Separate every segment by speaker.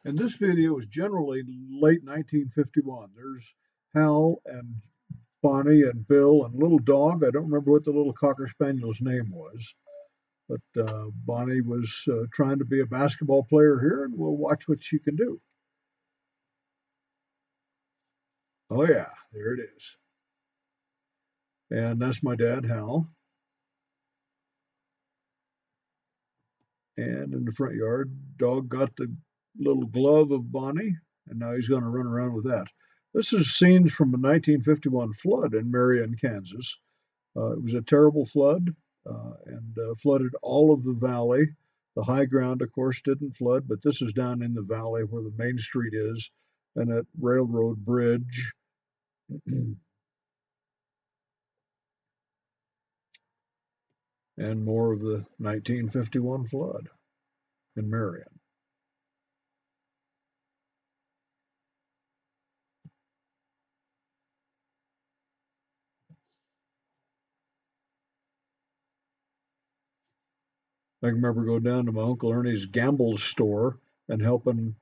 Speaker 1: And this video is generally late 1951. There's Hal and Bonnie and Bill and little dog. I don't remember what the little Cocker Spaniel's name was, but Bonnie was trying to be a basketball player here, and we'll watch what she can do. Oh, yeah, there it is. And that's my dad, Hal. And in the front yard, dog got the little glove of Bonnie, and now he's going to run around with that. This is scenes from a 1951 flood in Marion, Kansas. It was a terrible flood and flooded all of the valley. The high ground, of course, didn't flood, but this is down in the valley where the main street is and that railroad bridge. And more of the 1951 flood in Marion. I remember going down to my Uncle Ernie's gamble store and helping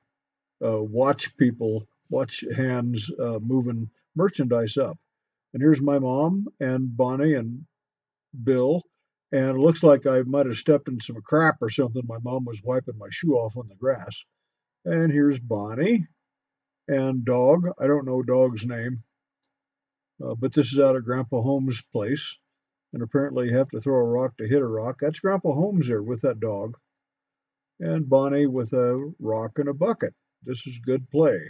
Speaker 1: watch hands moving merchandise up. And here's my mom and Bonnie and Bill. And it looks like I might have stepped in some crap or something. My mom was wiping my shoe off on the grass. And here's Bonnie and Dog. I don't know Dog's name, but this is out of Grandpa Holmes' place. And apparently you have to throw a rock to hit a rock. That's Grandpa Holmes there with that dog. And Bonnie with a rock and a bucket. This is good play.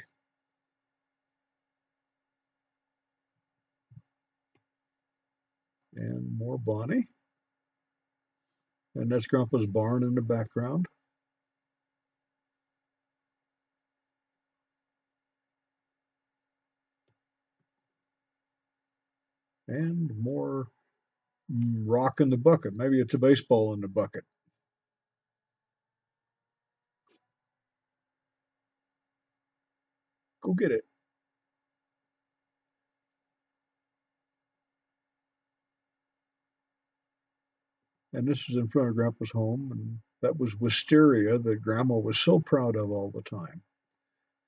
Speaker 1: And more Bonnie. And that's Grandpa's barn in the background. And more rock in the bucket. Maybe it's a baseball in the bucket. Go get it. And this is in front of Grandpa's home. And that was wisteria that Grandma was so proud of all the time.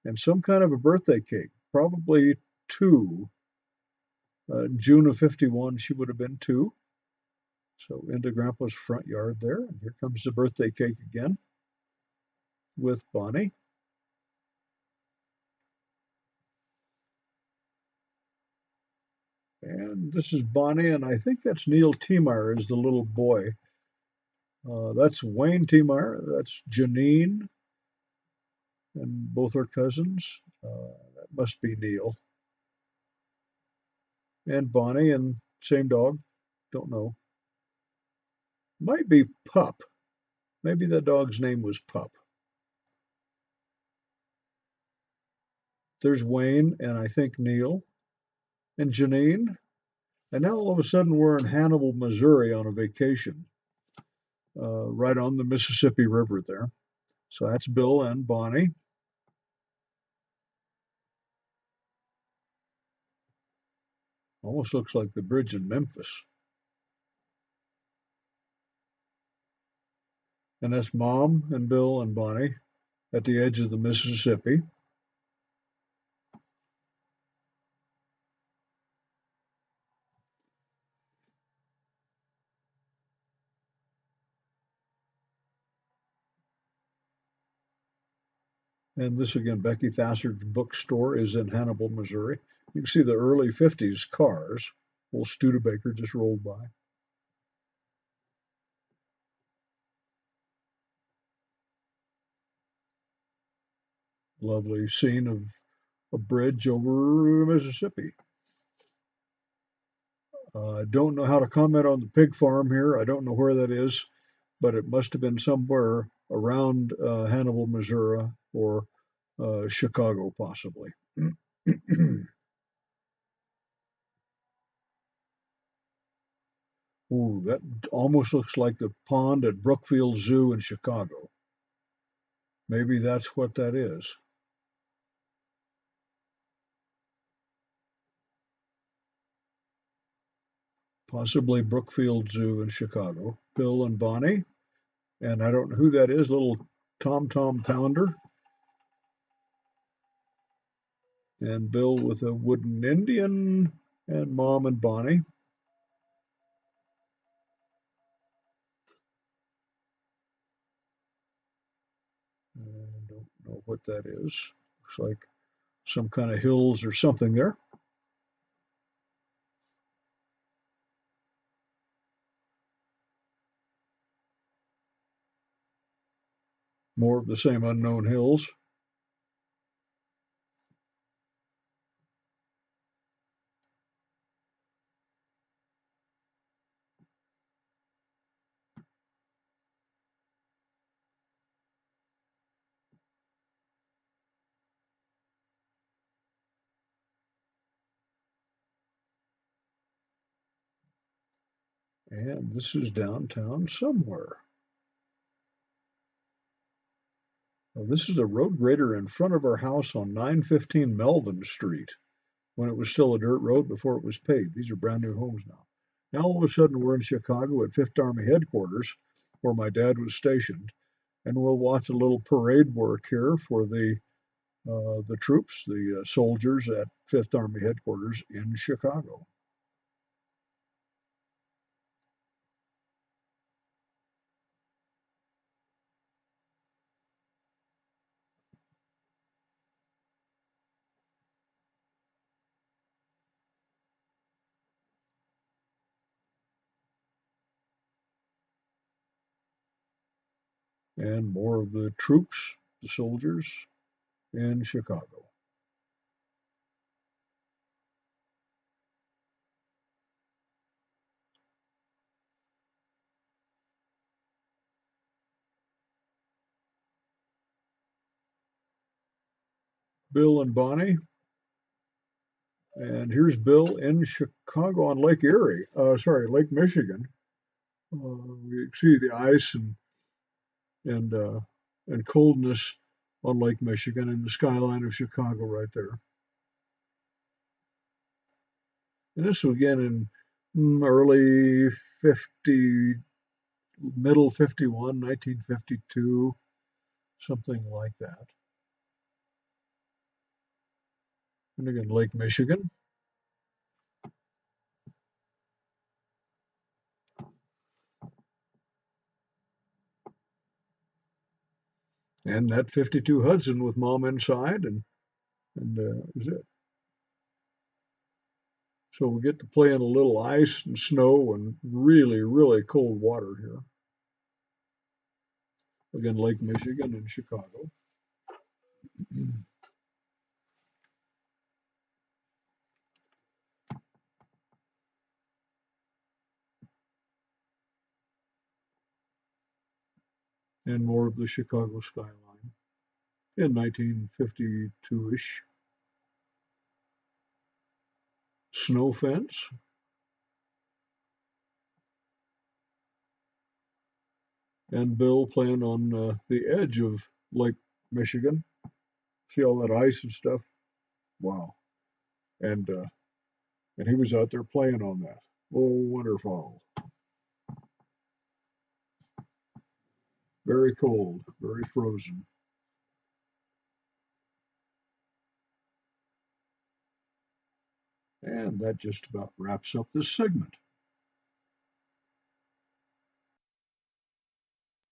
Speaker 1: And some kind of a birthday cake, probably two. June of 51, she would have been two. So into Grandpa's front yard there. And here comes the birthday cake again with Bonnie. And this is Bonnie, and I think that's Neil Tiemeier is the little boy. That's Wayne Tiemeier. That's Janine, and both are cousins. That must be Neil. And Bonnie, and same dog. Don't know. Might be Pup. Maybe the dog's name was Pup. There's Wayne, and I think Neil, and Janine. And now all of a sudden we're in Hannibal, Missouri on a vacation, right on the Mississippi River there. So that's Bill and Bonnie. Almost looks like the bridge in Memphis. And that's Mom and Bill and Bonnie at the edge of the Mississippi. And this again, Becky Thatcher's bookstore is in Hannibal, Missouri. You can see the early 50s cars. Old Studebaker just rolled by. Lovely scene of a bridge over the Mississippi. I don't know how to comment on the pig farm here. I don't know where that is, but it must have been somewhere around Hannibal, Missouri, or Chicago, possibly. Ooh, that almost looks like the pond at Brookfield Zoo in Chicago. Maybe that's what that is. Possibly Brookfield Zoo in Chicago. Bill and Bonnie, and I don't know who that is, little Tom Tom Pounder. and Bill with a wooden Indian, and Mom and Bonnie. I don't know what that is. Looks like some kind of hills or something there. More of the same unknown hills. And this is downtown somewhere. Well, this is a road grader in front of our house on 915 Melvin Street when it was still a dirt road before it was paved. These are brand new homes now. Now all of a sudden we're in Chicago at Fifth Army headquarters where my dad was stationed, and we'll watch a little parade work here for the troops, the soldiers at Fifth Army headquarters in Chicago. And more of the troops, the soldiers in Chicago. Bill and Bonnie. And here's Bill in Chicago on Lake Erie, Lake Michigan. We see the ice and uh, and coldness on Lake Michigan and the skyline of Chicago right there. And this was again in early 50, middle 51, 1952, something like that. And again, Lake Michigan. And that 52 Hudson with Mom inside, and was it. So we get to play in a little ice and snow and really, really cold water here. Again, Lake Michigan and Chicago. And more of the Chicago skyline in 1952-ish. Snow fence, and Bill playing on the edge of Lake Michigan. See all that ice and stuff? Wow. And uh, and he was out there playing on that. Oh, wonderful. Very cold, very frozen. And that just about wraps up this segment.